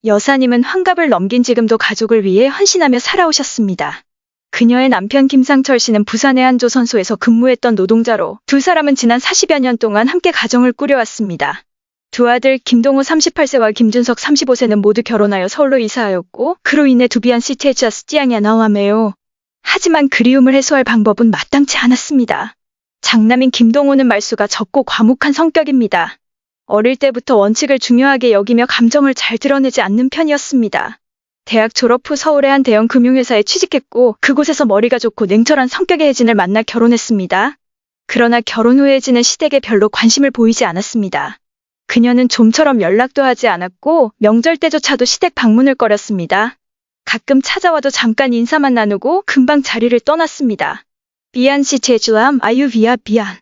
여사님은 환갑을 넘긴 지금도 가족을 위해 헌신하며 살아오셨습니다. 그녀의 남편 김상철 씨는 부산의 한 조선소에서 근무했던 노동자로 두 사람은 지난 40여 년 동안 함께 가정을 꾸려왔습니다. 두 아들 김동호 38세와 김준석 35세는 모두 결혼하여 서울로 이사하였고 그로 인해 두비안 시체자스 찌양야 나와매요. 하지만 그리움을 해소할 방법은 마땅치 않았습니다. 장남인 김동호는 말수가 적고 과묵한 성격입니다. 어릴 때부터 원칙을 중요하게 여기며 감정을 잘 드러내지 않는 편이었습니다. 대학 졸업 후 서울의 한 대형 금융회사에 취직했고 그곳에서 머리가 좋고 냉철한 성격의 혜진을 만나 결혼했습니다. 그러나 결혼 후에 혜진은 시댁에 별로 관심을 보이지 않았습니다. 그녀는 좀처럼 연락도 하지 않았고 명절 때조차도 시댁 방문을 꺼렸습니다. 가끔 찾아와도 잠깐 인사만 나누고 금방 자리를 떠났습니다. 비안 씨 제주함 아유 비아 비안.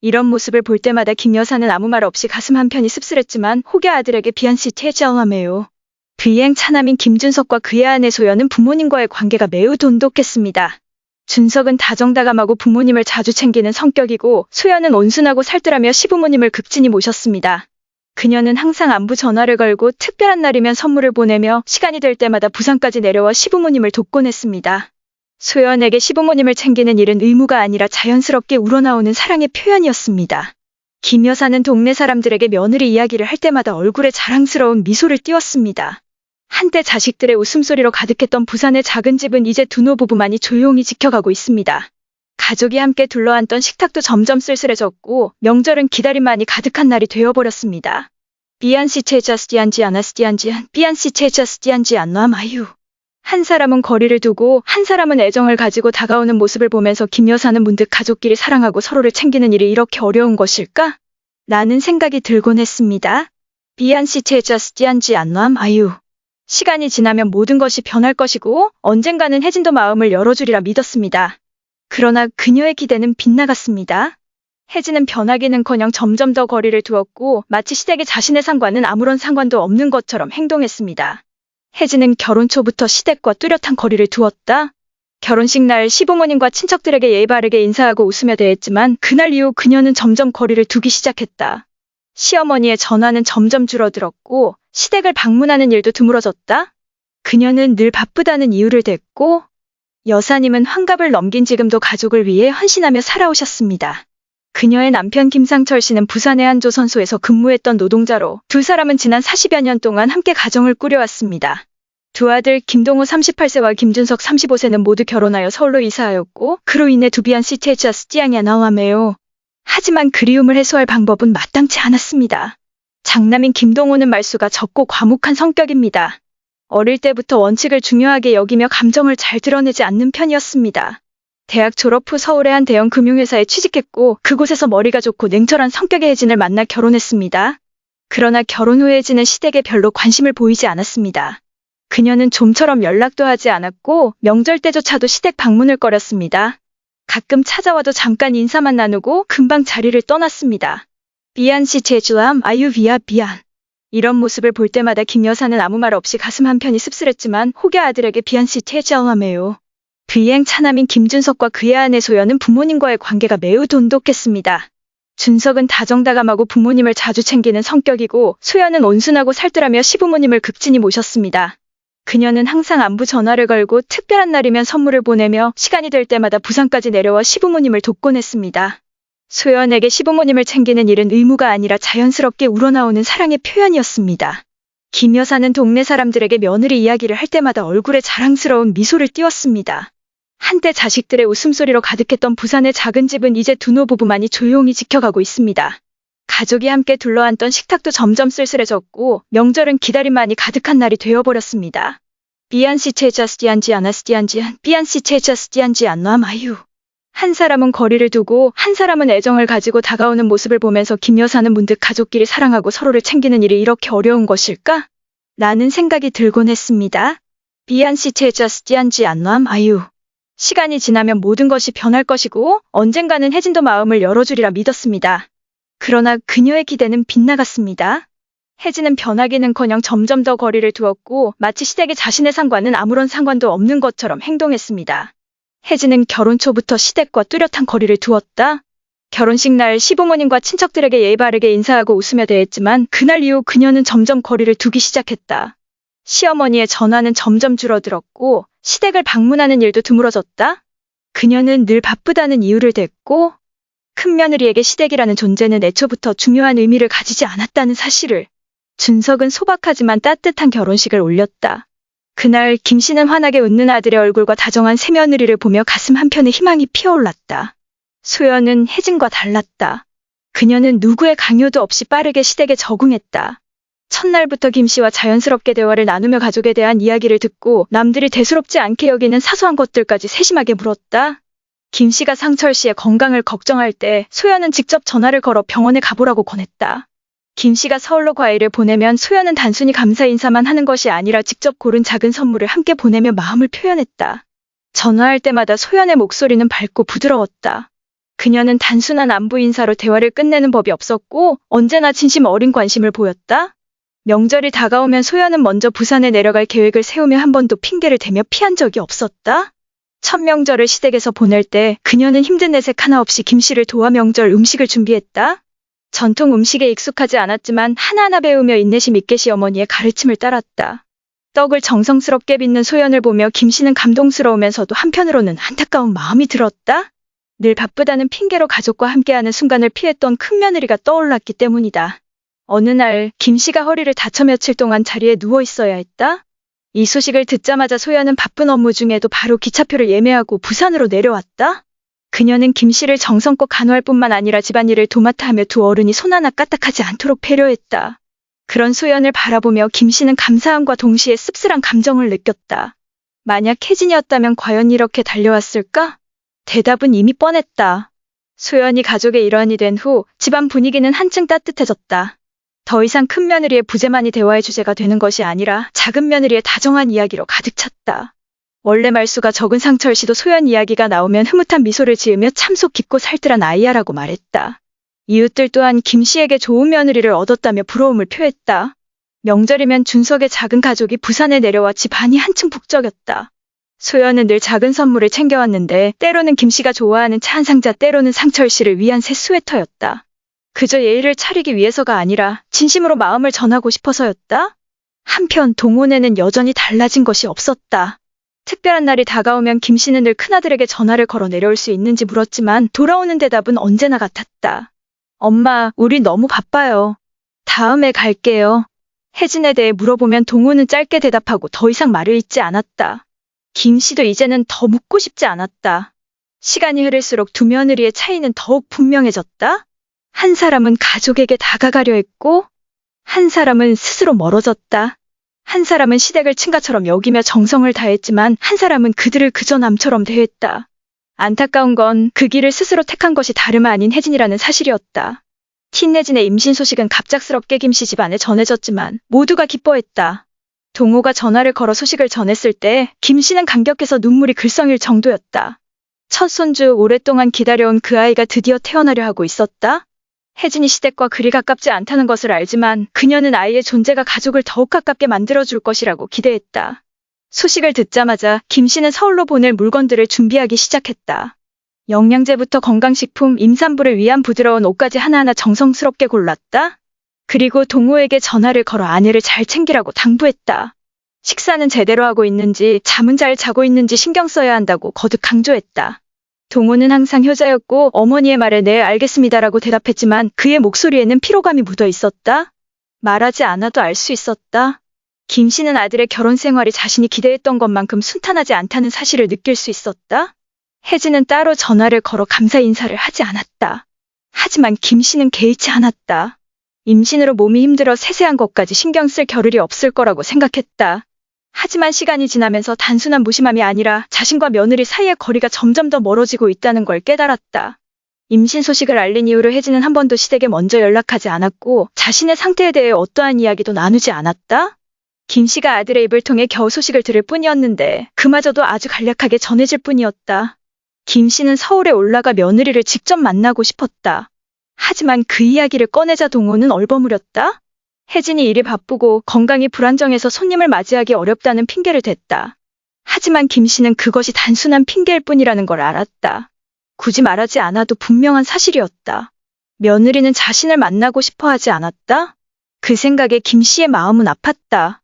이런 모습을 볼 때마다 김 여사는 아무 말 없이 가슴 한편이 씁쓸했지만 혹여 아들에게 비안 씨 제주함해요. 비행 차남인 김준석과 그의 아내 소연은 부모님과의 관계가 매우 돈독했습니다. 준석은 다정다감하고 부모님을 자주 챙기는 성격이고 소연은 온순하고 살뜰하며 시부모님을 극진히 모셨습니다. 그녀는 항상 안부 전화를 걸고 특별한 날이면 선물을 보내며 시간이 될 때마다 부산까지 내려와 시부모님을 돕곤 했습니다. 소연에게 시부모님을 챙기는 일은 의무가 아니라 자연스럽게 우러나오는 사랑의 표현이었습니다. 김 여사는 동네 사람들에게 며느리 이야기를 할 때마다 얼굴에 자랑스러운 미소를 띄웠습니다. 한때 자식들의 웃음소리로 가득했던 부산의 작은 집은 이제 두 노부부만이 조용히 지켜가고 있습니다. 가족이 함께 둘러앉던 식탁도 점점 쓸쓸해졌고 명절은 기다림만이 가득한 날이 되어버렸습니다. 비안씨 체자스디안지 아나스디안지 비안씨 체자스디안지 안나마유. 한 사람은 거리를 두고 한 사람은 애정을 가지고 다가오는 모습을 보면서 김 여사는 문득 가족끼리 사랑하고 서로를 챙기는 일이 이렇게 어려운 것일까? 라는 생각이 들곤 했습니다. 비안씨 체자스디안지 안나마유. 시간이 지나면 모든 것이 변할 것이고 언젠가는 혜진도 마음을 열어주리라 믿었습니다. 그러나 그녀의 기대는 빗나갔습니다. 혜진은 변하기는커녕 점점 더 거리를 두었고 마치 시댁의 자신의 상관은 아무런 상관도 없는 것처럼 행동했습니다. 혜진은 결혼 초부터 시댁과 뚜렷한 거리를 두었다. 결혼식 날 시부모님과 친척들에게 예의 바르게 인사하고 웃으며 대했지만 그날 이후 그녀는 점점 거리를 두기 시작했다. 시어머니의 전화는 점점 줄어들었고 시댁을 방문하는 일도 드물어졌다. 그녀는 늘 바쁘다는 이유를 댔고 여사님은 환갑을 넘긴 지금도 가족을 위해 헌신하며 살아오셨습니다. 그녀의 남편 김상철 씨는 부산의 한 조선소에서 근무했던 노동자로 두 사람은 지난 40여 년 동안 함께 가정을 꾸려왔습니다. 두 아들 김동호 38세와 김준석 35세는 모두 결혼하여 서울로 이사하였고 그로 인해 두비안 시체자스 찌양야 나와매요. 하지만 그리움을 해소할 방법은 마땅치 않았습니다. 장남인 김동호는 말수가 적고 과묵한 성격입니다. 어릴 때부터 원칙을 중요하게 여기며 감정을 잘 드러내지 않는 편이었습니다. 대학 졸업 후 서울의 한 대형 금융회사에 취직했고 그곳에서 머리가 좋고 냉철한 성격의 혜진을 만나 결혼했습니다. 그러나 결혼 후에 혜진은 시댁에 별로 관심을 보이지 않았습니다. 그녀는 좀처럼 연락도 하지 않았고 명절 때조차도 시댁 방문을 꺼렸습니다. 가끔 찾아와도 잠깐 인사만 나누고 금방 자리를 떠났습니다. 비안 씨 제주함 아유 비아 비안. 이런 모습을 볼 때마다 김 여사는 아무 말 없이 가슴 한편이 씁쓸했지만 혹여 아들에게 비안 씨 제주함해요. 비행 차남인 김준석과 그의 아내 소연은 부모님과의 관계가 매우 돈독했습니다. 준석은 다정다감하고 부모님을 자주 챙기는 성격이고 소연은 온순하고 살뜰하며 시부모님을 극진히 모셨습니다. 그녀는 항상 안부 전화를 걸고 특별한 날이면 선물을 보내며 시간이 될 때마다 부산까지 내려와 시부모님을 돕곤 했습니다. 소연에게 시부모님을 챙기는 일은 의무가 아니라 자연스럽게 우러나오는 사랑의 표현이었습니다. 김 여사는 동네 사람들에게 며느리 이야기를 할 때마다 얼굴에 자랑스러운 미소를 띄웠습니다. 한때 자식들의 웃음소리로 가득했던 부산의 작은 집은 이제 두 노부부만이 조용히 지켜가고 있습니다. 가족이 함께 둘러앉던 식탁도 점점 쓸쓸해졌고 명절은 기다림만이 가득한 날이 되어버렸습니다. 비안씨 체자스디안지 아나스디안지 비안씨 체자스디안지 안나마유. 한 사람은 거리를 두고 한 사람은 애정을 가지고 다가오는 모습을 보면서 김 여사는 문득 가족끼리 사랑하고 서로를 챙기는 일이 이렇게 어려운 것일까? 라는 생각이 들곤 했습니다. 비안씨 체자스디안지 안나마유. 시간이 지나면 모든 것이 변할 것이고 언젠가는 혜진도 마음을 열어주리라 믿었습니다. 그러나 그녀의 기대는 빗나갔습니다. 혜진은 변하기는커녕 점점 더 거리를 두었고 마치 시댁의 자신의 상관은 아무런 상관도 없는 것처럼 행동했습니다. 혜진은 결혼 초부터 시댁과 뚜렷한 거리를 두었다. 결혼식 날 시부모님과 친척들에게 예의 바르게 인사하고 웃으며 대했지만 그날 이후 그녀는 점점 거리를 두기 시작했다. 시어머니의 전화는 점점 줄어들었고 시댁을 방문하는 일도 드물어졌다. 그녀는 늘 바쁘다는 이유를 댔고 큰며느리에게 시댁이라는 존재는 애초부터 중요한 의미를 가지지 않았다는 사실을. 준석은 소박하지만 따뜻한 결혼식을 올렸다. 그날 김씨는 환하게 웃는 아들의 얼굴과 다정한 새며느리를 보며 가슴 한편에 희망이 피어올랐다. 소연은 혜진과 달랐다. 그녀는 누구의 강요도 없이 빠르게 시댁에 적응했다. 첫날부터 김씨와 자연스럽게 대화를 나누며 가족에 대한 이야기를 듣고 남들이 대수롭지 않게 여기는 사소한 것들까지 세심하게 물었다. 김씨가 상철 씨의 건강을 걱정할 때 소연은 직접 전화를 걸어 병원에 가보라고 권했다. 김씨가 서울로 과일을 보내면 소연은 단순히 감사 인사만 하는 것이 아니라 직접 고른 작은 선물을 함께 보내며 마음을 표현했다. 전화할 때마다 소연의 목소리는 밝고 부드러웠다. 그녀는 단순한 안부 인사로 대화를 끝내는 법이 없었고 언제나 진심 어린 관심을 보였다. 명절이 다가오면 소연은 먼저 부산에 내려갈 계획을 세우며 한 번도 핑계를 대며 피한 적이 없었다. 첫 명절을 시댁에서 보낼 때 그녀는 힘든 내색 하나 없이 김씨를 도와 명절 음식을 준비했다. 전통 음식에 익숙하지 않았지만 하나하나 배우며 인내심 있게 시어머니의 가르침을 따랐다. 떡을 정성스럽게 빚는 소연을 보며 김씨는 감동스러우면서도 한편으로는 안타까운 마음이 들었다. 늘 바쁘다는 핑계로 가족과 함께하는 순간을 피했던 큰며느리가 떠올랐기 때문이다. 어느 날 김씨가 허리를 다쳐 며칠 동안 자리에 누워 있어야 했다. 이 소식을 듣자마자 소연은 바쁜 업무 중에도 바로 기차표를 예매하고 부산으로 내려왔다. 그녀는 김씨를 정성껏 간호할 뿐만 아니라 집안일을 도맡아 하며 두 어른이 손 하나 까딱하지 않도록 배려했다. 그런 소연을 바라보며 김씨는 감사함과 동시에 씁쓸한 감정을 느꼈다. 만약 혜진이었다면 과연 이렇게 달려왔을까? 대답은 이미 뻔했다. 소연이 가족의 일원이 된 후 집안 분위기는 한층 따뜻해졌다. 더 이상 큰 며느리의 부재만이 대화의 주제가 되는 것이 아니라 작은 며느리의 다정한 이야기로 가득 찼다. 원래 말수가 적은 상철 씨도 소연 이야기가 나오면 흐뭇한 미소를 지으며 참속 깊고 살뜰한 아이야라고 말했다. 이웃들 또한 김 씨에게 좋은 며느리를 얻었다며 부러움을 표했다. 명절이면 준석의 작은 가족이 부산에 내려와 집안이 한층 북적였다. 소연은 늘 작은 선물을 챙겨왔는데 때로는 김 씨가 좋아하는 차 한 상자, 때로는 상철 씨를 위한 새 스웨터였다. 그저 예의를 차리기 위해서가 아니라 진심으로 마음을 전하고 싶어서였다. 한편 동혼에는 여전히 달라진 것이 없었다. 특별한 날이 다가오면 김 씨는 늘 큰아들에게 전화를 걸어 내려올 수 있는지 물었지만 돌아오는 대답은 언제나 같았다. 엄마, 우리 너무 바빠요. 다음에 갈게요. 혜진에 대해 물어보면 동호는 짧게 대답하고 더 이상 말을 잇지 않았다. 김 씨도 이제는 더 묻고 싶지 않았다. 시간이 흐를수록 두 며느리의 차이는 더욱 분명해졌다. 한 사람은 가족에게 다가가려 했고 한 사람은 스스로 멀어졌다. 한 사람은 시댁을 친가처럼 여기며 정성을 다했지만 한 사람은 그들을 그저 남처럼 대했다. 안타까운 건 그 길을 스스로 택한 것이 다름 아닌 혜진이라는 사실이었다. 틴혜진의 임신 소식은 갑작스럽게 김씨 집안에 전해졌지만 모두가 기뻐했다. 동호가 전화를 걸어 소식을 전했을 때 김씨는 감격해서 눈물이 글썽일 정도였다. 첫 손주 오랫동안 기다려온 그 아이가 드디어 태어나려 하고 있었다. 혜진이 시댁과 그리 가깝지 않다는 것을 알지만 그녀는 아이의 존재가 가족을 더욱 가깝게 만들어줄 것이라고 기대했다. 소식을 듣자마자 김씨는 서울로 보낼 물건들을 준비하기 시작했다. 영양제부터 건강식품, 임산부를 위한 부드러운 옷까지 하나하나 정성스럽게 골랐다. 그리고 동호에게 전화를 걸어 아내를 잘 챙기라고 당부했다. 식사는 제대로 하고 있는지, 잠은 잘 자고 있는지 신경 써야 한다고 거듭 강조했다. 동호는 항상 효자였고 어머니의 말에 네 알겠습니다라고 대답했지만 그의 목소리에는 피로감이 묻어 있었다. 말하지 않아도 알 수 있었다. 김 씨는 아들의 결혼 생활이 자신이 기대했던 것만큼 순탄하지 않다는 사실을 느낄 수 있었다. 혜진은 따로 전화를 걸어 감사 인사를 하지 않았다. 하지만 김 씨는 개의치 않았다. 임신으로 몸이 힘들어 세세한 것까지 신경 쓸 겨를이 없을 거라고 생각했다. 하지만 시간이 지나면서 단순한 무심함이 아니라 자신과 며느리 사이의 거리가 점점 더 멀어지고 있다는 걸 깨달았다. 임신 소식을 알린 이후로 혜진은 한 번도 시댁에 먼저 연락하지 않았고 자신의 상태에 대해 어떠한 이야기도 나누지 않았다. 김 씨가 아들의 입을 통해 겨우 소식을 들을 뿐이었는데 그마저도 아주 간략하게 전해질 뿐이었다. 김 씨는 서울에 올라가 며느리를 직접 만나고 싶었다. 하지만 그 이야기를 꺼내자 동호는 얼버무렸다. 혜진이 일이 바쁘고 건강이 불안정해서 손님을 맞이하기 어렵다는 핑계를 댔다. 하지만 김 씨는 그것이 단순한 핑계일 뿐이라는 걸 알았다. 굳이 말하지 않아도 분명한 사실이었다. 며느리는 자신을 만나고 싶어 하지 않았다. 그 생각에 김 씨의 마음은 아팠다.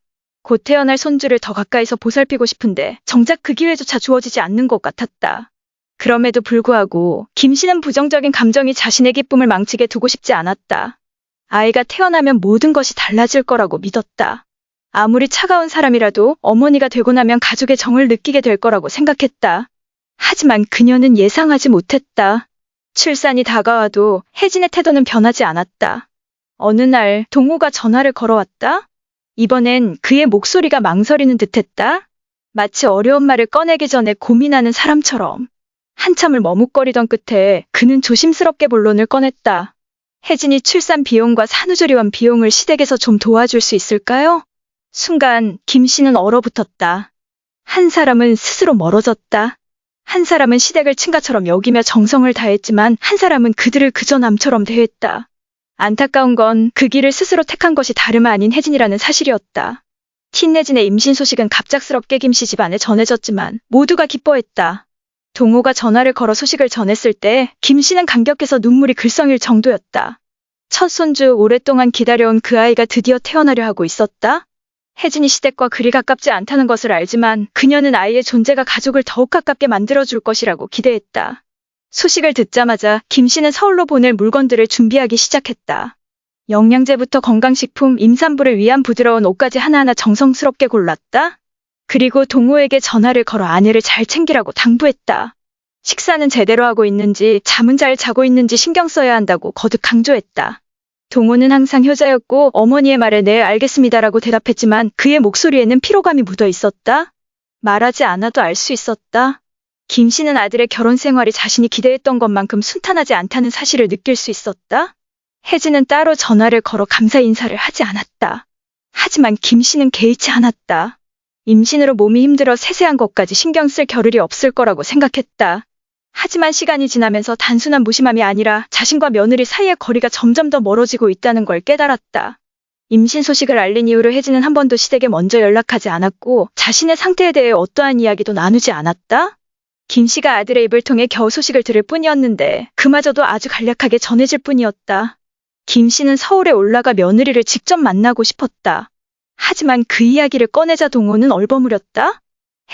곧 태어날 손주를 더 가까이서 보살피고 싶은데 정작 그 기회조차 주어지지 않는 것 같았다. 그럼에도 불구하고 김 씨는 부정적인 감정이 자신의 기쁨을 망치게 두고 싶지 않았다. 아이가 태어나면 모든 것이 달라질 거라고 믿었다. 아무리 차가운 사람이라도 어머니가 되고 나면 가족의 정을 느끼게 될 거라고 생각했다. 하지만 그녀는 예상하지 못했다. 출산이 다가와도 혜진의 태도는 변하지 않았다. 어느 날 동호가 전화를 걸어왔다. 이번엔 그의 목소리가 망설이는 듯했다. 마치 어려운 말을 꺼내기 전에 고민하는 사람처럼. 한참을 머뭇거리던 끝에 그는 조심스럽게 본론을 꺼냈다. 혜진이 출산 비용과 산후조리원 비용을 시댁에서 좀 도와줄 수 있을까요? 순간 김 씨는 얼어붙었다. 한 사람은 스스로 멀어졌다. 한 사람은 시댁을 친가처럼 여기며 정성을 다했지만 한 사람은 그들을 그저 남처럼 대했다. 안타까운 건 그 길을 스스로 택한 것이 다름 아닌 혜진이라는 사실이었다. 틴혜진의 임신 소식은 갑작스럽게 김 씨 집안에 전해졌지만 모두가 기뻐했다. 동호가 전화를 걸어 소식을 전했을 때 김 씨는 감격해서 눈물이 글썽일 정도였다. 첫 손주 오랫동안 기다려온 그 아이가 드디어 태어나려 하고 있었다. 혜진이 시댁과 그리 가깝지 않다는 것을 알지만 그녀는 아이의 존재가 가족을 더욱 가깝게 만들어줄 것이라고 기대했다. 소식을 듣자마자 김 씨는 서울로 보낼 물건들을 준비하기 시작했다. 영양제부터 건강식품, 임산부를 위한 부드러운 옷까지 하나하나 정성스럽게 골랐다. 그리고 동호에게 전화를 걸어 아내를 잘 챙기라고 당부했다. 식사는 제대로 하고 있는지, 잠은 잘 자고 있는지 신경 써야 한다고 거듭 강조했다. 동호는 항상 효자였고 어머니의 말에 네 알겠습니다라고 대답했지만 그의 목소리에는 피로감이 묻어 있었다. 말하지 않아도 알 수 있었다. 김 씨는 아들의 결혼 생활이 자신이 기대했던 것만큼 순탄하지 않다는 사실을 느낄 수 있었다. 혜진은 따로 전화를 걸어 감사 인사를 하지 않았다. 하지만 김 씨는 개의치 않았다. 임신으로 몸이 힘들어 세세한 것까지 신경 쓸 겨를이 없을 거라고 생각했다. 하지만 시간이 지나면서 단순한 무심함이 아니라 자신과 며느리 사이의 거리가 점점 더 멀어지고 있다는 걸 깨달았다. 임신 소식을 알린 이후로 혜진은 한 번도 시댁에 먼저 연락하지 않았고 자신의 상태에 대해 어떠한 이야기도 나누지 않았다. 김 씨가 아들의 입을 통해 겨우 소식을 들을 뿐이었는데 그마저도 아주 간략하게 전해질 뿐이었다. 김 씨는 서울에 올라가 며느리를 직접 만나고 싶었다. 하지만 그 이야기를 꺼내자 동호는 얼버무렸다.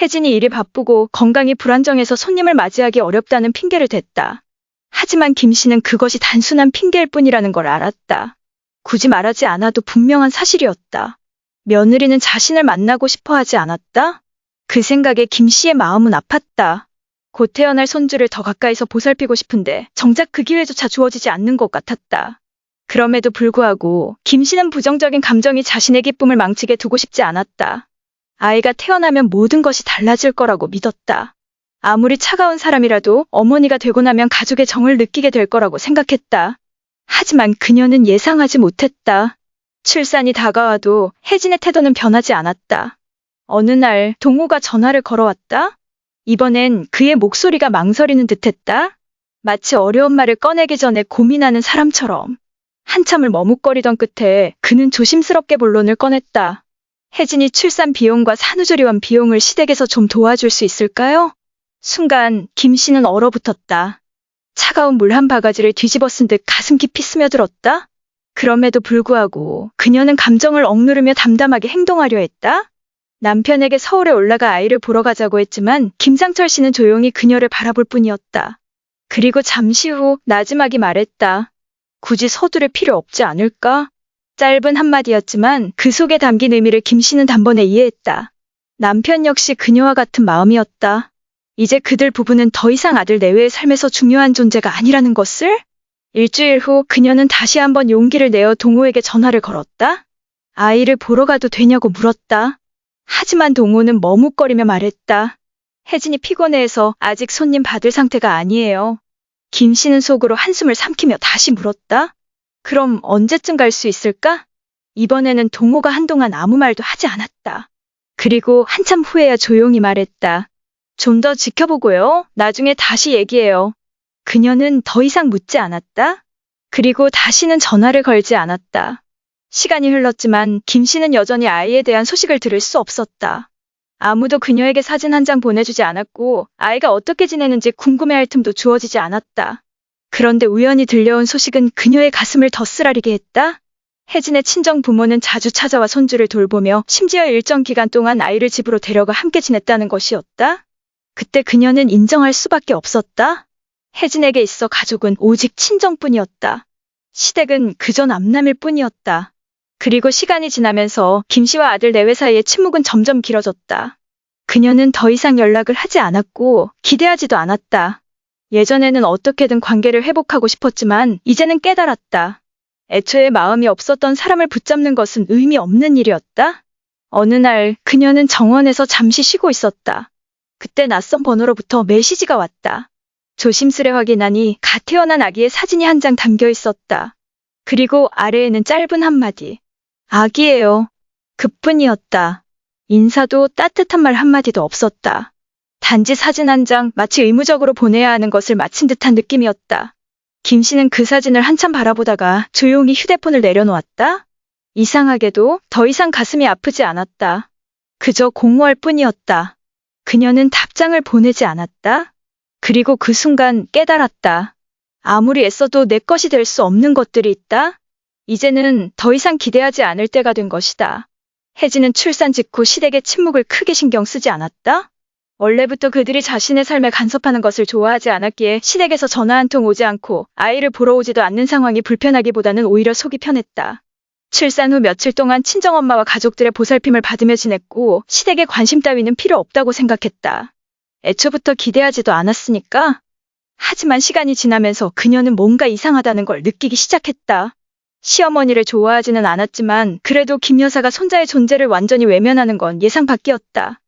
혜진이 일이 바쁘고 건강이 불안정해서 손님을 맞이하기 어렵다는 핑계를 댔다. 하지만 김 씨는 그것이 단순한 핑계일 뿐이라는 걸 알았다. 굳이 말하지 않아도 분명한 사실이었다. 며느리는 자신을 만나고 싶어 하지 않았다. 그 생각에 김 씨의 마음은 아팠다. 곧 태어날 손주를 더 가까이서 보살피고 싶은데 정작 그 기회조차 주어지지 않는 것 같았다. 그럼에도 불구하고 김 씨는 부정적인 감정이 자신의 기쁨을 망치게 두고 싶지 않았다. 아이가 태어나면 모든 것이 달라질 거라고 믿었다. 아무리 차가운 사람이라도 어머니가 되고 나면 가족의 정을 느끼게 될 거라고 생각했다. 하지만 그녀는 예상하지 못했다. 출산이 다가와도 혜진의 태도는 변하지 않았다. 어느 날 동호가 전화를 걸어왔다. 이번엔 그의 목소리가 망설이는 듯했다. 마치 어려운 말을 꺼내기 전에 고민하는 사람처럼. 한참을 머뭇거리던 끝에 그는 조심스럽게 본론을 꺼냈다. 혜진이 출산 비용과 산후조리원 비용을 시댁에서 좀 도와줄 수 있을까요? 순간 김 씨는 얼어붙었다. 차가운 물 한 바가지를 뒤집어 쓴 듯 가슴 깊이 스며들었다. 그럼에도 불구하고 그녀는 감정을 억누르며 담담하게 행동하려 했다. 남편에게 서울에 올라가 아이를 보러 가자고 했지만 김상철 씨는 조용히 그녀를 바라볼 뿐이었다. 그리고 잠시 후 나지막이 말했다. 굳이 서두를 필요 없지 않을까? 짧은 한마디였지만 그 속에 담긴 의미를 김 씨는 단번에 이해했다. 남편 역시 그녀와 같은 마음이었다. 이제 그들 부부는 더 이상 아들 내외의 삶에서 중요한 존재가 아니라는 것을? 일주일 후 그녀는 다시 한번 용기를 내어 동호에게 전화를 걸었다. 아이를 보러 가도 되냐고 물었다. 하지만 동호는 머뭇거리며 말했다. 혜진이 피곤해서 아직 손님 받을 상태가 아니에요. 김 씨는 속으로 한숨을 삼키며 다시 물었다. 그럼 언제쯤 갈 수 있을까? 이번에는 동호가 한동안 아무 말도 하지 않았다. 그리고 한참 후에야 조용히 말했다. 좀 더 지켜보고요. 나중에 다시 얘기해요. 그녀는 더 이상 묻지 않았다. 그리고 다시는 전화를 걸지 않았다. 시간이 흘렀지만 김 씨는 여전히 아이에 대한 소식을 들을 수 없었다. 아무도 그녀에게 사진 한 장 보내주지 않았고 아이가 어떻게 지내는지 궁금해할 틈도 주어지지 않았다. 그런데 우연히 들려온 소식은 그녀의 가슴을 더 쓰라리게 했다. 혜진의 친정 부모는 자주 찾아와 손주를 돌보며 심지어 일정 기간 동안 아이를 집으로 데려가 함께 지냈다는 것이었다. 그때 그녀는 인정할 수밖에 없었다. 혜진에게 있어 가족은 오직 친정뿐이었다. 시댁은 그저 남남일 뿐이었다. 그리고 시간이 지나면서 김 씨와 아들 내외 사이의 침묵은 점점 길어졌다. 그녀는 더 이상 연락을 하지 않았고 기대하지도 않았다. 예전에는 어떻게든 관계를 회복하고 싶었지만 이제는 깨달았다. 애초에 마음이 없었던 사람을 붙잡는 것은 의미 없는 일이었다. 어느 날 그녀는 정원에서 잠시 쉬고 있었다. 그때 낯선 번호로부터 메시지가 왔다. 조심스레 확인하니 갓 태어난 아기의 사진이 한 장 담겨 있었다. 그리고 아래에는 짧은 한마디. 아기예요. 그뿐이었다. 인사도 따뜻한 말 한마디도 없었다. 단지 사진 한 장, 마치 의무적으로 보내야 하는 것을 마친 듯한 느낌이었다. 김 씨는 그 사진을 한참 바라보다가 조용히 휴대폰을 내려놓았다. 이상하게도 더 이상 가슴이 아프지 않았다. 그저 공허할 뿐이었다. 그녀는 답장을 보내지 않았다. 그리고 그 순간 깨달았다. 아무리 애써도 내 것이 될 수 없는 것들이 있다. 이제는 더 이상 기대하지 않을 때가 된 것이다. 혜진은 출산 직후 시댁의 침묵을 크게 신경 쓰지 않았다. 원래부터 그들이 자신의 삶에 간섭하는 것을 좋아하지 않았기에 시댁에서 전화 한 통 오지 않고 아이를 보러 오지도 않는 상황이 불편하기보다는 오히려 속이 편했다. 출산 후 며칠 동안 친정엄마와 가족들의 보살핌을 받으며 지냈고 시댁의 관심 따위는 필요 없다고 생각했다. 애초부터 기대하지도 않았으니까. 하지만 시간이 지나면서 그녀는 뭔가 이상하다는 걸 느끼기 시작했다. 시어머니를 좋아하지는 않았지만 그래도 김 여사가 손자의 존재를 완전히 외면하는 건 예상 밖이었다.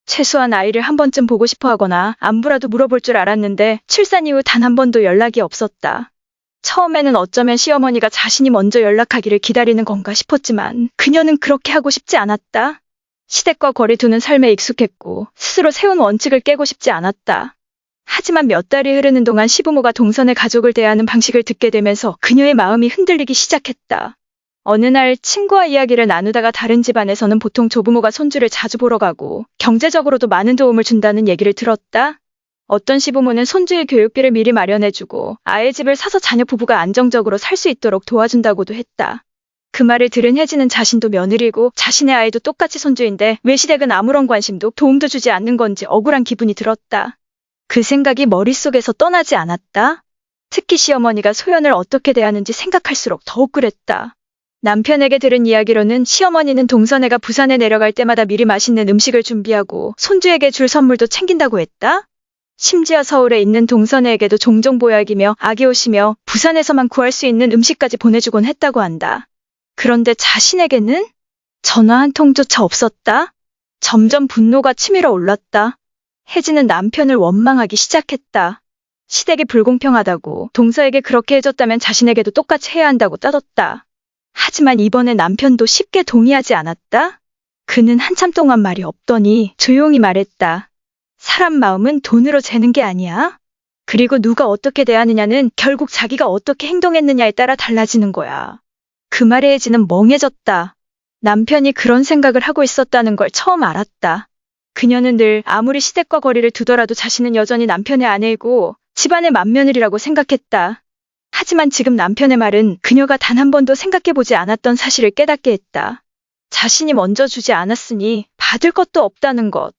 최소한 아이를 한 번쯤 보고 싶어 하거나 안부라도 물어볼 줄 알았는데 출산 이후 단 한 번도 연락이 없었다. 처음에는 어쩌면 시어머니가 자신이 먼저 연락하기를 기다리는 건가 싶었지만 그녀는 그렇게 하고 싶지 않았다. 시댁과 거리 두는 삶에 익숙했고 스스로 세운 원칙을 깨고 싶지 않았다. 하지만 몇 달이 흐르는 동안 시부모가 동선의 가족을 대하는 방식을 듣게 되면서 그녀의 마음이 흔들리기 시작했다. 어느 날 친구와 이야기를 나누다가 다른 집안에서는 보통 조부모가 손주를 자주 보러 가고 경제적으로도 많은 도움을 준다는 얘기를 들었다. 어떤 시부모는 손주의 교육비를 미리 마련해주고 아예 집을 사서 자녀 부부가 안정적으로 살 수 있도록 도와준다고도 했다. 그 말을 들은 혜진은 자신도 며느리고 자신의 아이도 똑같이 손주인데 왜 시댁은 아무런 관심도 도움도 주지 않는 건지 억울한 기분이 들었다. 그 생각이 머릿속에서 떠나지 않았다. 특히 시어머니가 소연을 어떻게 대하는지 생각할수록 더욱 그랬다. 남편에게 들은 이야기로는 시어머니는 동선애가 부산에 내려갈 때마다 미리 맛있는 음식을 준비하고 손주에게 줄 선물도 챙긴다고 했다. 심지어 서울에 있는 동선애에게도 종종 보약이며 아기 옷이며 부산에서만 구할 수 있는 음식까지 보내주곤 했다고 한다. 그런데 자신에게는 전화 한 통조차 없었다. 점점 분노가 치밀어 올랐다. 혜진은 남편을 원망하기 시작했다. 시댁이 불공평하다고 동서에게 그렇게 해줬다면 자신에게도 똑같이 해야 한다고 따졌다. 하지만 이번에 남편도 쉽게 동의하지 않았다. 그는 한참 동안 말이 없더니 조용히 말했다. 사람 마음은 돈으로 재는 게 아니야. 그리고 누가 어떻게 대하느냐는 결국 자기가 어떻게 행동했느냐에 따라 달라지는 거야. 그 말에 혜진은 멍해졌다. 남편이 그런 생각을 하고 있었다는 걸 처음 알았다. 그녀는 늘 아무리 시댁과 거리를 두더라도 자신은 여전히 남편의 아내이고 집안의 맏며느리라고 생각했다. 하지만 지금 남편의 말은 그녀가 단 한 번도 생각해보지 않았던 사실을 깨닫게 했다. 자신이 먼저 주지 않았으니 받을 것도 없다는 것.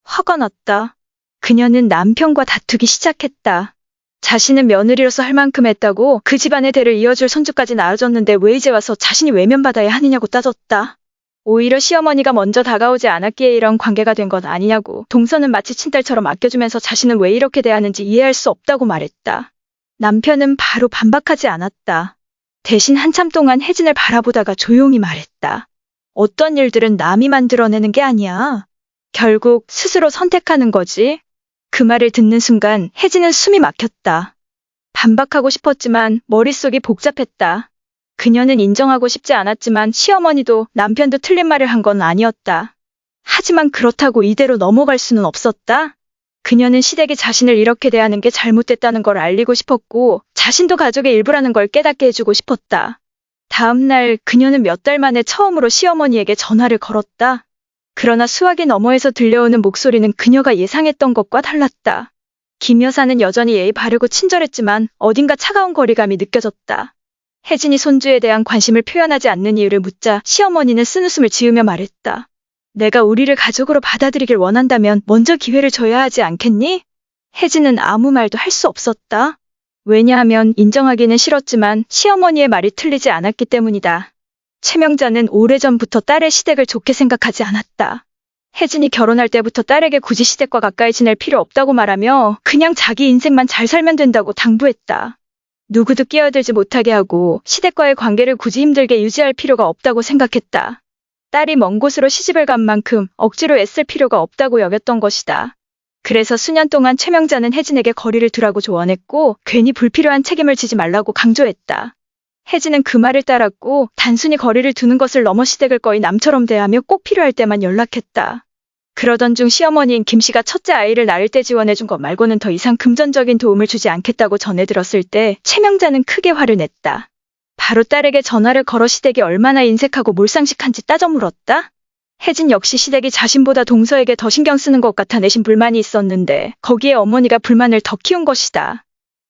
화가 났다. 그녀는 남편과 다투기 시작했다. 자신은 며느리로서 할 만큼 했다고 그 집안의 대를 이어줄 손주까지 낳아줬는데 왜 이제 와서 자신이 외면받아야 하느냐고 따졌다. 오히려 시어머니가 먼저 다가오지 않았기에 이런 관계가 된 것 아니냐고 동서는 마치 친딸처럼 아껴주면서 자신은 왜 이렇게 대하는지 이해할 수 없다고 말했다. 남편은 바로 반박하지 않았다. 대신 한참 동안 혜진을 바라보다가 조용히 말했다. 어떤 일들은 남이 만들어내는 게 아니야. 결국 스스로 선택하는 거지. 그 말을 듣는 순간 혜진은 숨이 막혔다. 반박하고 싶었지만 머릿속이 복잡했다. 그녀는 인정하고 싶지 않았지만 시어머니도 남편도 틀린 말을 한 건 아니었다. 하지만 그렇다고 이대로 넘어갈 수는 없었다. 그녀는 시댁이 자신을 이렇게 대하는 게 잘못됐다는 걸 알리고 싶었고 자신도 가족의 일부라는 걸 깨닫게 해주고 싶었다. 다음 날 그녀는 몇 달 만에 처음으로 시어머니에게 전화를 걸었다. 그러나 수화기 너머에서 들려오는 목소리는 그녀가 예상했던 것과 달랐다. 김 여사는 여전히 예의 바르고 친절했지만 어딘가 차가운 거리감이 느껴졌다. 혜진이 손주에 대한 관심을 표현하지 않는 이유를 묻자 시어머니는 쓴웃음을 지으며 말했다. 내가 우리를 가족으로 받아들이길 원한다면 먼저 기회를 줘야 하지 않겠니? 혜진은 아무 말도 할 수 없었다. 왜냐하면 인정하기는 싫었지만 시어머니의 말이 틀리지 않았기 때문이다. 최명자는 오래전부터 딸의 시댁을 좋게 생각하지 않았다. 혜진이 결혼할 때부터 딸에게 굳이 시댁과 가까이 지낼 필요 없다고 말하며 그냥 자기 인생만 잘 살면 된다고 당부했다. 누구도 끼어들지 못하게 하고 시댁과의 관계를 굳이 힘들게 유지할 필요가 없다고 생각했다. 딸이 먼 곳으로 시집을 간 만큼 억지로 애쓸 필요가 없다고 여겼던 것이다. 그래서 수년 동안 최명자는 혜진에게 거리를 두라고 조언했고 괜히 불필요한 책임을 지지 말라고 강조했다. 혜진은 그 말을 따랐고 단순히 거리를 두는 것을 넘어 시댁을 거의 남처럼 대하며 꼭 필요할 때만 연락했다. 그러던 중 시어머니인 김씨가 첫째 아이를 낳을 때 지원해준 것 말고는 더 이상 금전적인 도움을 주지 않겠다고 전해 들었을 때 최명자는 크게 화를 냈다. 바로 딸에게 전화를 걸어 시댁이 얼마나 인색하고 몰상식한지 따져 물었다. 혜진 역시 시댁이 자신보다 동서에게 더 신경 쓰는 것 같아 내심 불만이 있었는데 거기에 어머니가 불만을 더 키운 것이다.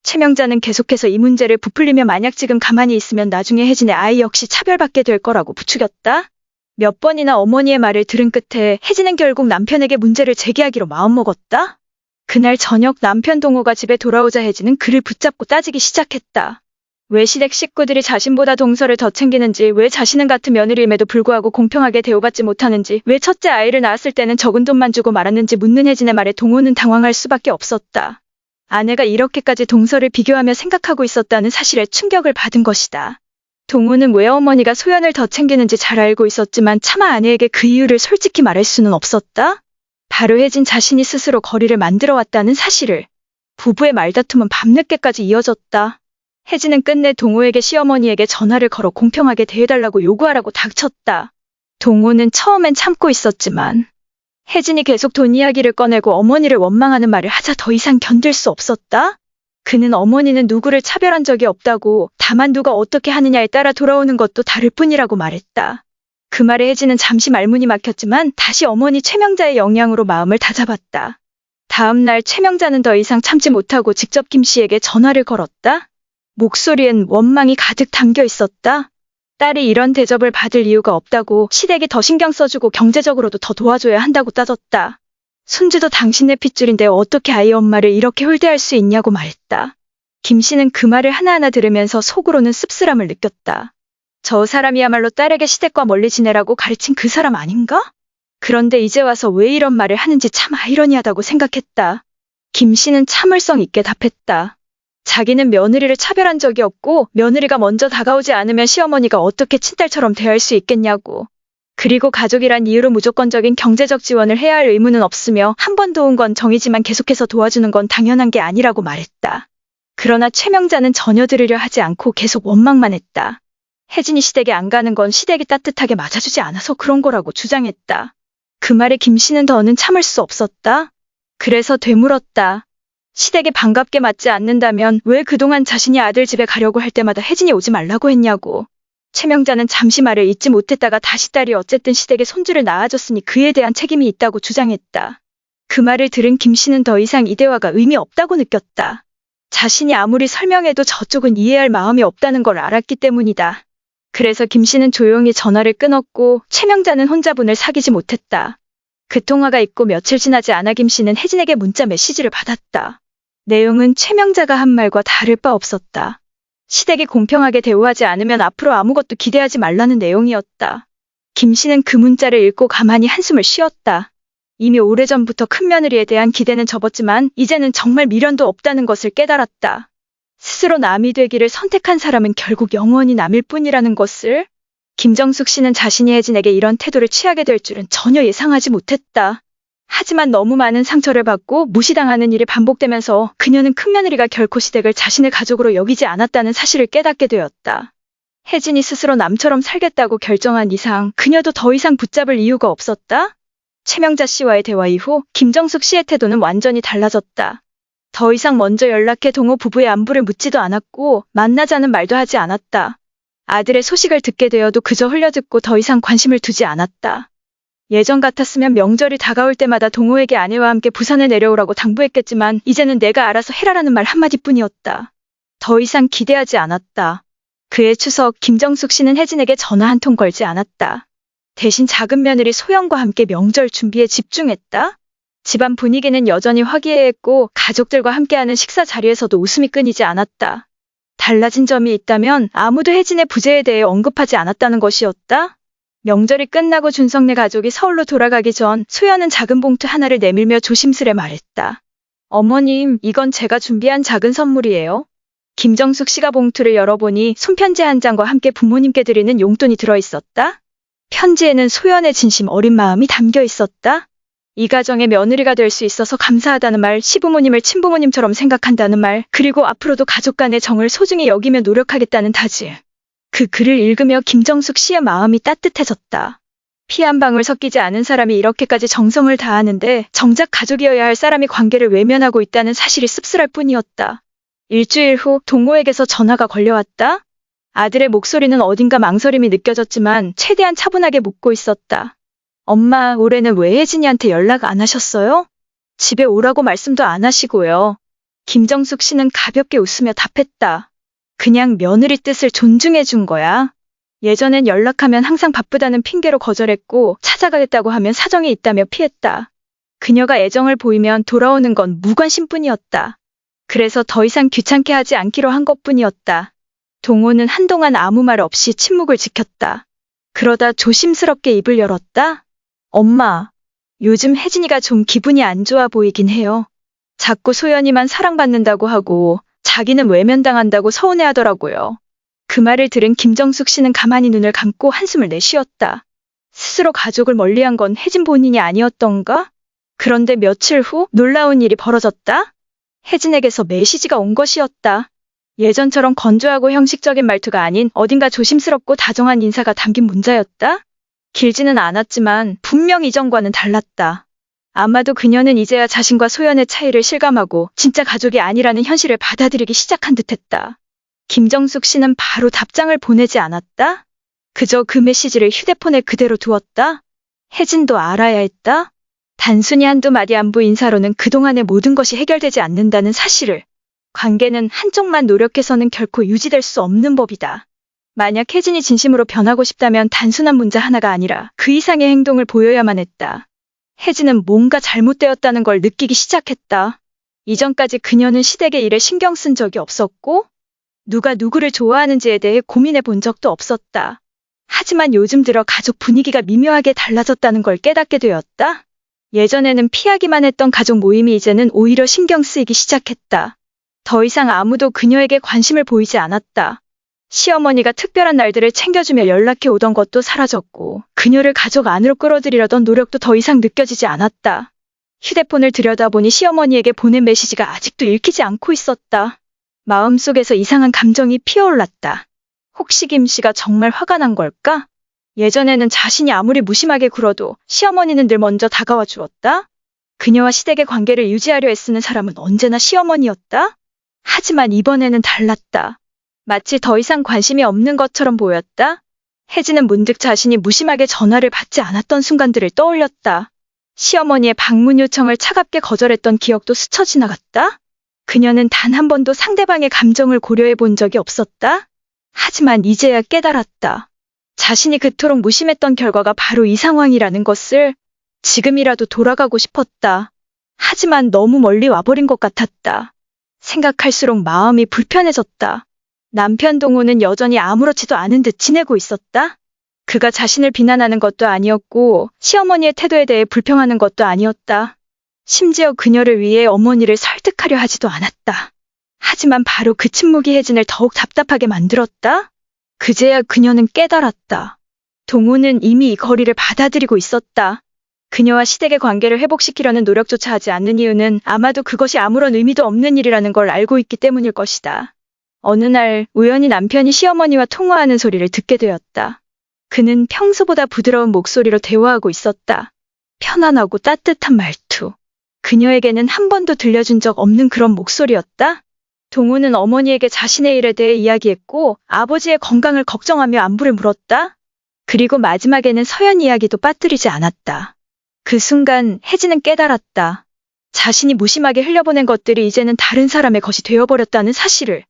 최명자는 계속해서 이 문제를 부풀리며 만약 지금 가만히 있으면 나중에 혜진의 아이 역시 차별받게 될 거라고 부추겼다. 몇 번이나 어머니의 말을 들은 끝에 혜진은 결국 남편에게 문제를 제기하기로 마음먹었다. 그날 저녁 남편 동호가 집에 돌아오자 혜진은 그를 붙잡고 따지기 시작했다. 왜 시댁 식구들이 자신보다 동서를 더 챙기는지, 왜 자신은 같은 며느리임에도 불구하고 공평하게 대우받지 못하는지, 왜 첫째 아이를 낳았을 때는 적은 돈만 주고 말았는지 묻는 혜진의 말에 동호는 당황할 수밖에 없었다. 아내가 이렇게까지 동서를 비교하며 생각하고 있었다는 사실에 충격을 받은 것이다. 동호는 왜 어머니가 소연을 더 챙기는지 잘 알고 있었지만 차마 아내에게 그 이유를 솔직히 말할 수는 없었다. 바로 혜진 자신이 스스로 거리를 만들어 왔다는 사실을. 부부의 말다툼은 밤늦게까지 이어졌다. 혜진은 끝내 동호에게 시어머니에게 전화를 걸어 공평하게 대해달라고 요구하라고 닥쳤다. 동호는 처음엔 참고 있었지만 혜진이 계속 돈 이야기를 꺼내고 어머니를 원망하는 말을 하자 더 이상 견딜 수 없었다. 그는 어머니는 누구를 차별한 적이 없다고, 다만 누가 어떻게 하느냐에 따라 돌아오는 것도 다를 뿐이라고 말했다. 그 말에 혜진은 잠시 말문이 막혔지만 다시 어머니 최명자의 영향으로 마음을 다잡았다. 다음 날 최명자는 더 이상 참지 못하고 직접 김씨에게 전화를 걸었다. 목소리엔 원망이 가득 담겨 있었다. 딸이 이런 대접을 받을 이유가 없다고, 시댁이 더 신경 써주고 경제적으로도 더 도와줘야 한다고 따졌다. 손주도 당신네 핏줄인데 어떻게 아이 엄마를 이렇게 홀대할 수 있냐고 말했다. 김씨는 그 말을 하나하나 들으면서 속으로는 씁쓸함을 느꼈다. 저 사람이야말로 딸에게 시댁과 멀리 지내라고 가르친 그 사람 아닌가? 그런데 이제 와서 왜 이런 말을 하는지 참 아이러니하다고 생각했다. 김씨는 참을성 있게 답했다. 자기는 며느리를 차별한 적이 없고 며느리가 먼저 다가오지 않으면 시어머니가 어떻게 친딸처럼 대할 수 있겠냐고. 그리고 가족이란 이유로 무조건적인 경제적 지원을 해야 할 의무는 없으며 한 번 도운 건 정이지만 계속해서 도와주는 건 당연한 게 아니라고 말했다. 그러나 최명자는 전혀 들으려 하지 않고 계속 원망만 했다. 혜진이 시댁에 안 가는 건 시댁이 따뜻하게 맞아주지 않아서 그런 거라고 주장했다. 그 말에 김씨는 더는 참을 수 없었다. 그래서 되물었다. 시댁에 반갑게 맞지 않는다면 왜 그동안 자신이 아들 집에 가려고 할 때마다 혜진이 오지 말라고 했냐고. 최명자는 잠시 말을 잇지 못했다가 다시 딸이 어쨌든 시댁에 손주를 낳아줬으니 그에 대한 책임이 있다고 주장했다. 그 말을 들은 김씨는 더 이상 이 대화가 의미 없다고 느꼈다. 자신이 아무리 설명해도 저쪽은 이해할 마음이 없다는 걸 알았기 때문이다. 그래서 김씨는 조용히 전화를 끊었고 최명자는 혼자분을 사귀지 못했다. 그 통화가 있고 며칠 지나지 않아 김씨는 혜진에게 문자 메시지를 받았다. 내용은 최명자가 한 말과 다를 바 없었다. 시댁이 공평하게 대우하지 않으면 앞으로 아무것도 기대하지 말라는 내용이었다. 김씨는 그 문자를 읽고 가만히 한숨을 쉬었다. 이미 오래전부터 큰며느리에 대한 기대는 접었지만 이제는 정말 미련도 없다는 것을 깨달았다. 스스로 남이 되기를 선택한 사람은 결국 영원히 남일 뿐이라는 것을. 김정숙 씨는 자신이 혜진에게 이런 태도를 취하게 될 줄은 전혀 예상하지 못했다. 하지만 너무 많은 상처를 받고 무시당하는 일이 반복되면서 그녀는 큰며느리가 결코 시댁을 자신의 가족으로 여기지 않았다는 사실을 깨닫게 되었다. 혜진이 스스로 남처럼 살겠다고 결정한 이상 그녀도 더 이상 붙잡을 이유가 없었다. 최명자 씨와의 대화 이후 김정숙 씨의 태도는 완전히 달라졌다. 더 이상 먼저 연락해 동호 부부의 안부를 묻지도 않았고 만나자는 말도 하지 않았다. 아들의 소식을 듣게 되어도 그저 흘려듣고 더 이상 관심을 두지 않았다. 예전 같았으면 명절이 다가올 때마다 동호에게 아내와 함께 부산에 내려오라고 당부했겠지만 이제는 내가 알아서 해라라는 말 한마디뿐이었다. 더 이상 기대하지 않았다. 그해 추석 김정숙 씨는 혜진에게 전화 한 통 걸지 않았다. 대신 작은 며느리 소영과 함께 명절 준비에 집중했다. 집안 분위기는 여전히 화기애애했고 가족들과 함께하는 식사 자리에서도 웃음이 끊이지 않았다. 달라진 점이 있다면 아무도 혜진의 부재에 대해 언급하지 않았다는 것이었다. 명절이 끝나고 준성네 가족이 서울로 돌아가기 전 소연은 작은 봉투 하나를 내밀며 조심스레 말했다. 어머님, 이건 제가 준비한 작은 선물이에요. 김정숙 씨가 봉투를 열어보니 손편지 한 장과 함께 부모님께 드리는 용돈이 들어있었다. 편지에는 소연의 진심 어린 마음이 담겨 있었다. 이 가정의 며느리가 될 수 있어서 감사하다는 말, 시부모님을 친부모님처럼 생각한다는 말, 그리고 앞으로도 가족 간의 정을 소중히 여기며 노력하겠다는 다짐. 그 글을 읽으며 김정숙 씨의 마음이 따뜻해졌다. 피 한 방울 섞이지 않은 사람이 이렇게까지 정성을 다하는데 정작 가족이어야 할 사람이 관계를 외면하고 있다는 사실이 씁쓸할 뿐이었다. 일주일 후 동호에게서 전화가 걸려왔다. 아들의 목소리는 어딘가 망설임이 느껴졌지만 최대한 차분하게 묻고 있었다. 엄마, 올해는 왜 혜진이한테 연락 안 하셨어요? 집에 오라고 말씀도 안 하시고요. 김정숙 씨는 가볍게 웃으며 답했다. 그냥 며느리 뜻을 존중해 준 거야. 예전엔 연락하면 항상 바쁘다는 핑계로 거절했고 찾아가겠다고 하면 사정이 있다며 피했다. 그녀가 애정을 보이면 돌아오는 건 무관심뿐이었다. 그래서 더 이상 귀찮게 하지 않기로 한 것뿐이었다. 동호는 한동안 아무 말 없이 침묵을 지켰다. 그러다 조심스럽게 입을 열었다. 엄마, 요즘 혜진이가 좀 기분이 안 좋아 보이긴 해요. 자꾸 소연이만 사랑받는다고 하고 자기는 외면당한다고 서운해하더라고요. 그 말을 들은 김정숙 씨는 가만히 눈을 감고 한숨을 내쉬었다. 스스로 가족을 멀리한 건 혜진 본인이 아니었던가? 그런데 며칠 후 놀라운 일이 벌어졌다. 혜진에게서 메시지가 온 것이었다. 예전처럼 건조하고 형식적인 말투가 아닌 어딘가 조심스럽고 다정한 인사가 담긴 문자였다. 길지는 않았지만 분명 이전과는 달랐다. 아마도 그녀는 이제야 자신과 소연의 차이를 실감하고 진짜 가족이 아니라는 현실을 받아들이기 시작한 듯했다. 김정숙 씨는 바로 답장을 보내지 않았다. 그저 그 메시지를 휴대폰에 그대로 두었다. 혜진도 알아야 했다. 단순히 한두 마디 안부 인사로는 그동안의 모든 것이 해결되지 않는다는 사실을. 관계는 한쪽만 노력해서는 결코 유지될 수 없는 법이다. 만약 혜진이 진심으로 변하고 싶다면 단순한 문자 하나가 아니라 그 이상의 행동을 보여야만 했다. 혜진은 뭔가 잘못되었다는 걸 느끼기 시작했다. 이전까지 그녀는 시댁의 일에 신경 쓴 적이 없었고 누가 누구를 좋아하는지에 대해 고민해 본 적도 없었다. 하지만 요즘 들어 가족 분위기가 미묘하게 달라졌다는 걸 깨닫게 되었다. 예전에는 피하기만 했던 가족 모임이 이제는 오히려 신경 쓰이기 시작했다. 더 이상 아무도 그녀에게 관심을 보이지 않았다. 시어머니가 특별한 날들을 챙겨주며 연락해 오던 것도 사라졌고 그녀를 가족 안으로 끌어들이려던 노력도 더 이상 느껴지지 않았다. 휴대폰을 들여다보니 시어머니에게 보낸 메시지가 아직도 읽히지 않고 있었다. 마음속에서 이상한 감정이 피어올랐다. 혹시 김 씨가 정말 화가 난 걸까? 예전에는 자신이 아무리 무심하게 굴어도 시어머니는 늘 먼저 다가와 주었다. 그녀와 시댁의 관계를 유지하려 애쓰는 사람은 언제나 시어머니였다. 하지만 이번에는 달랐다. 마치 더 이상 관심이 없는 것처럼 보였다. 혜진은 문득 자신이 무심하게 전화를 받지 않았던 순간들을 떠올렸다. 시어머니의 방문 요청을 차갑게 거절했던 기억도 스쳐 지나갔다. 그녀는 단 한 번도 상대방의 감정을 고려해 본 적이 없었다. 하지만 이제야 깨달았다. 자신이 그토록 무심했던 결과가 바로 이 상황이라는 것을. 지금이라도 돌아가고 싶었다. 하지만 너무 멀리 와버린 것 같았다. 생각할수록 마음이 불편해졌다. 남편 동호는 여전히 아무렇지도 않은 듯 지내고 있었다. 그가 자신을 비난하는 것도 아니었고 시어머니의 태도에 대해 불평하는 것도 아니었다. 심지어 그녀를 위해 어머니를 설득하려 하지도 않았다. 하지만 바로 그 침묵이 혜진을 더욱 답답하게 만들었다. 그제야 그녀는 깨달았다. 동호는 이미 이 거리를 받아들이고 있었다. 그녀와 시댁의 관계를 회복시키려는 노력조차 하지 않는 이유는 아마도 그것이 아무런 의미도 없는 일이라는 걸 알고 있기 때문일 것이다. 어느 날 우연히 남편이 시어머니와 통화하는 소리를 듣게 되었다. 그는 평소보다 부드러운 목소리로 대화하고 있었다. 편안하고 따뜻한 말투. 그녀에게는 한 번도 들려준 적 없는 그런 목소리였다. 동우는 어머니에게 자신의 일에 대해 이야기했고 아버지의 건강을 걱정하며 안부를 물었다. 그리고 마지막에는 서연 이야기도 빠뜨리지 않았다. 그 순간 혜진은 깨달았다. 자신이 무심하게 흘려보낸 것들이 이제는 다른 사람의 것이 되어버렸다는 사실을.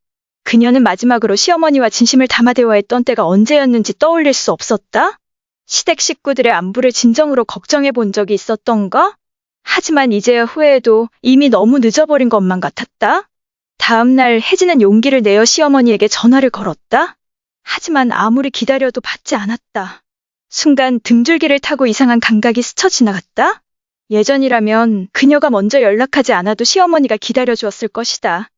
그녀는 마지막으로 시어머니와 진심을 담아 대화했던 때가 언제였는지 떠올릴 수 없었다. 시댁 식구들의 안부를 진정으로 걱정해 본 적이 있었던가? 하지만 이제야 후회해도 이미 너무 늦어버린 것만 같았다. 다음 날 혜진은 용기를 내어 시어머니에게 전화를 걸었다. 하지만 아무리 기다려도 받지 않았다. 순간 등줄기를 타고 이상한 감각이 스쳐 지나갔다. 예전이라면 그녀가 먼저 연락하지 않아도 시어머니가 기다려주었을 것이다.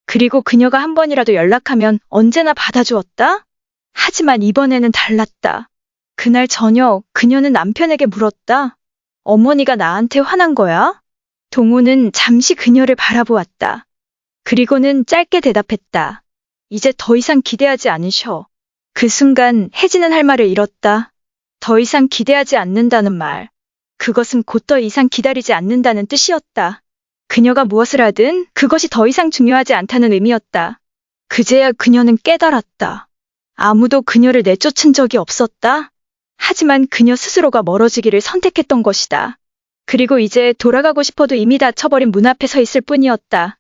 그리고 그녀가 한 번이라도 연락하면 언제나 받아주었다. 하지만 이번에는 달랐다. 그날 저녁 그녀는 남편에게 물었다. 어머니가 나한테 화난 거야? 동호는 잠시 그녀를 바라보았다. 그리고는 짧게 대답했다. 이제 더 이상 기대하지 않으셔. 그 순간 혜진은 할 말을 잃었다. 더 이상 기대하지 않는다는 말. 그것은 곧 더 이상 기다리지 않는다는 뜻이었다. 그녀가 무엇을 하든 그것이 더 이상 중요하지 않다는 의미였다. 그제야 그녀는 깨달았다. 아무도 그녀를 내쫓은 적이 없었다. 하지만 그녀 스스로가 멀어지기를 선택했던 것이다. 그리고 이제 돌아가고 싶어도 이미 닫혀버린 문 앞에 서 있을 뿐이었다.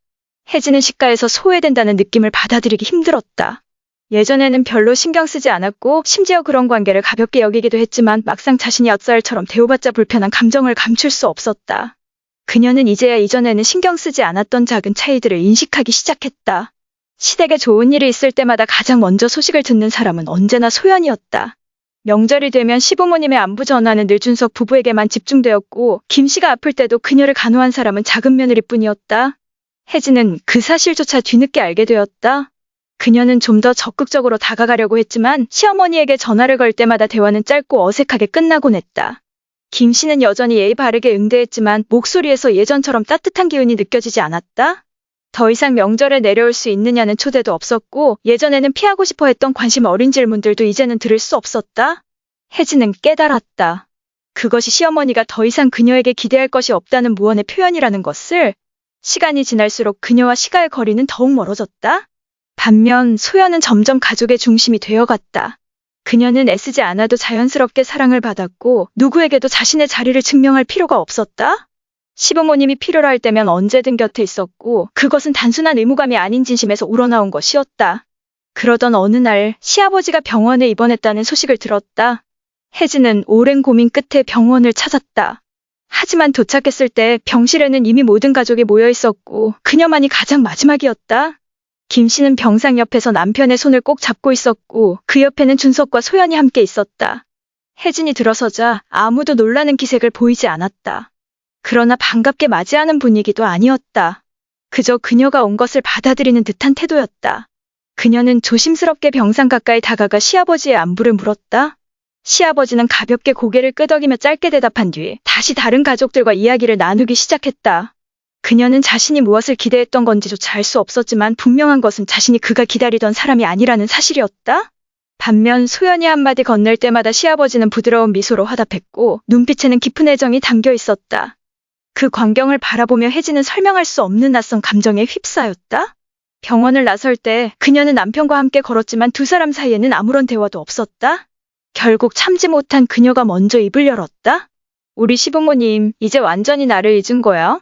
혜진은 시가에서 소외된다는 느낌을 받아들이기 힘들었다. 예전에는 별로 신경 쓰지 않았고 심지어 그런 관계를 가볍게 여기기도 했지만 막상 자신이 엿살처럼 대우받자 불편한 감정을 감출 수 없었다. 그녀는 이제야 이전에는 신경 쓰지 않았던 작은 차이들을 인식하기 시작했다. 시댁에 좋은 일이 있을 때마다 가장 먼저 소식을 듣는 사람은 언제나 소연이었다. 명절이 되면 시부모님의 안부 전화는 늘 준석 부부에게만 집중되었고 김 씨가 아플 때도 그녀를 간호한 사람은 작은 며느리뿐이었다. 혜진은 그 사실조차 뒤늦게 알게 되었다. 그녀는 좀 더 적극적으로 다가가려고 했지만 시어머니에게 전화를 걸 때마다 대화는 짧고 어색하게 끝나곤 했다. 김 씨는 여전히 예의 바르게 응대했지만 목소리에서 예전처럼 따뜻한 기운이 느껴지지 않았다. 더 이상 명절에 내려올 수 있느냐는 초대도 없었고 예전에는 피하고 싶어 했던 관심 어린 질문들도 이제는 들을 수 없었다. 혜진은 깨달았다. 그것이 시어머니가 더 이상 그녀에게 기대할 것이 없다는 무언의 표현이라는 것을. 시간이 지날수록 그녀와 시가의 거리는 더욱 멀어졌다. 반면 소연은 점점 가족의 중심이 되어갔다. 그녀는 애쓰지 않아도 자연스럽게 사랑을 받았고 누구에게도 자신의 자리를 증명할 필요가 없었다. 시부모님이 필요로 할 때면 언제든 곁에 있었고 그것은 단순한 의무감이 아닌 진심에서 우러나온 것이었다. 그러던 어느 날 시아버지가 병원에 입원했다는 소식을 들었다. 혜진은 오랜 고민 끝에 병원을 찾았다. 하지만 도착했을 때 병실에는 이미 모든 가족이 모여 있었고 그녀만이 가장 마지막이었다. 김 씨는 병상 옆에서 남편의 손을 꼭 잡고 있었고 그 옆에는 준석과 소연이 함께 있었다. 혜진이 들어서자 아무도 놀라는 기색을 보이지 않았다. 그러나 반갑게 맞이하는 분위기도 아니었다. 그저 그녀가 온 것을 받아들이는 듯한 태도였다. 그녀는 조심스럽게 병상 가까이 다가가 시아버지의 안부를 물었다. 시아버지는 가볍게 고개를 끄덕이며 짧게 대답한 뒤 다시 다른 가족들과 이야기를 나누기 시작했다. 그녀는 자신이 무엇을 기대했던 건지조차 알 수 없었지만 분명한 것은 자신이 그가 기다리던 사람이 아니라는 사실이었다. 반면 소연이 한마디 건넬 때마다 시아버지는 부드러운 미소로 화답했고 눈빛에는 깊은 애정이 담겨 있었다. 그 광경을 바라보며 혜진은 설명할 수 없는 낯선 감정에 휩싸였다. 병원을 나설 때 그녀는 남편과 함께 걸었지만 두 사람 사이에는 아무런 대화도 없었다. 결국 참지 못한 그녀가 먼저 입을 열었다. 우리 시부모님, 이제 완전히 나를 잊은 거야?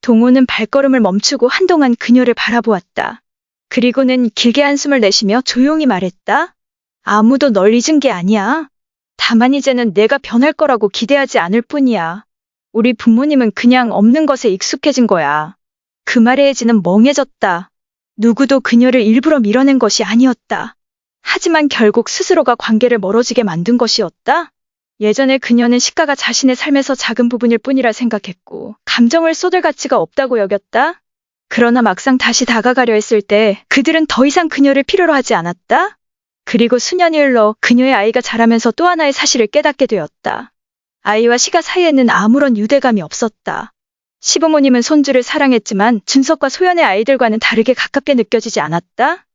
동호는 발걸음을 멈추고 한동안 그녀를 바라보았다. 그리고는 길게 한숨을 내쉬며 조용히 말했다. 아무도 널 잊은 게 아니야. 다만 이제는 내가 변할 거라고 기대하지 않을 뿐이야. 우리 부모님은 그냥 없는 것에 익숙해진 거야. 그 말에 혜진은 멍해졌다. 누구도 그녀를 일부러 밀어낸 것이 아니었다. 하지만 결국 스스로가 관계를 멀어지게 만든 것이었다. 예전에 그녀는 시가가 자신의 삶에서 작은 부분일 뿐이라 생각했고 감정을 쏟을 가치가 없다고 여겼다. 그러나 막상 다시 다가가려 했을 때 그들은 더 이상 그녀를 필요로 하지 않았다. 그리고 수년이 흘러 그녀의 아이가 자라면서 또 하나의 사실을 깨닫게 되었다. 아이와 시가 사이에는 아무런 유대감이 없었다. 시부모님은 손주를 사랑했지만 준석과 소연의 아이들과는 다르게 가깝게 느껴지지 않았다.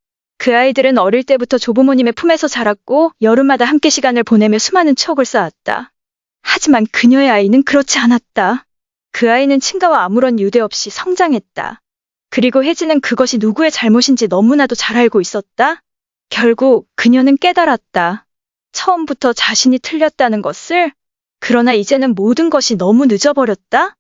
그 아이들은 어릴 때부터 조부모님의 품에서 자랐고 여름마다 함께 시간을 보내며 수많은 추억을 쌓았다. 하지만 그녀의 아이는 그렇지 않았다. 그 아이는 친가와 아무런 유대 없이 성장했다. 그리고 혜진은 그것이 누구의 잘못인지 너무나도 잘 알고 있었다. 결국 그녀는 깨달았다. 처음부터 자신이 틀렸다는 것을. 그러나 이제는 모든 것이 너무 늦어버렸다.